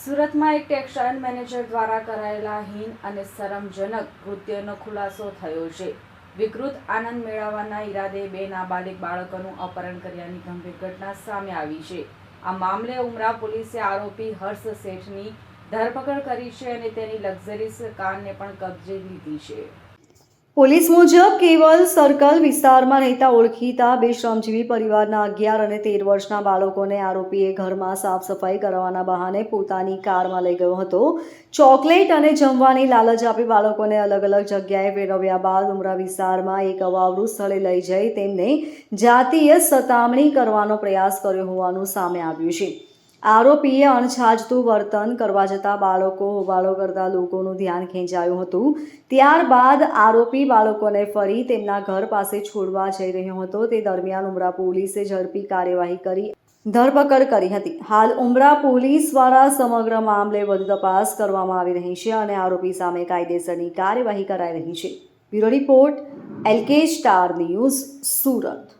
સુરતમાં એક textile manager દ્વારા કરાયેલા હીન અને શરમજનક કૃત્યનો ખુલાસો થયો છે. વિકૃત આનંદ મેળવવાના ઈરાદે બે નાબાલિગ બાળકોનું અપહરણ કર્યાની ગંભીર ઘટના સામે આવી છે. આ મામલે ઉમરા પોલીસે આરોપી હર્ષ શેઠની ધરપકડ કરી છે અને તેની લક્ઝરીઝ કારને પણ કબજે લીધી છે. પોલીસ મુજબ કેવલ સર્કલ વિસ્તારમાં રહેતા ઓળખીતા બે શ્રમજીવી પરિવારના 11 અને 13 વર્ષના બાળકોને આરોપીએ ઘરમાં સાફ સફાઈ કરાવવાના બહાને પોતાની કારમાં લઈ ગયો હતો. ચોકલેટ અને જમવાની લાલચ આપી બાળકોને અલગ અલગ જગ્યાએ ફેરવ્યા બાદ ઉમરા વિસ્તારમાં એક અવાવરૂ સ્થળે લઈ જઈ તેમને જાતીય સતામણી કરવાનો પ્રયાસ કર્યો હોવાનું સામે આવ્યું છે. આરોપીએ અણછાજતું વર્તન કરવા જતાં બાળકો હોબાળો કરતા લોકોનું ધ્યાન ખેંચાયું હતું. ત્યારબાદ આરોપી બાળકોને ફરી તેમના ઘર પાસે છોડવા જઈ રહ્યો હતો. તે દરમિયાન ઉમરા પોલીસે ઝડપી કાર્યવાહી કરી ધરપકડ કરી હતી. હાલ ઉમરા પોલીસ દ્વારા સમગ્ર મામલે વધુ તપાસ કરવામાં આવી રહી છે અને આરોપી સામે કાયદેસરની કાર્યવાહી કરાઈ રહી છે. Bureau report LK star news, Surat.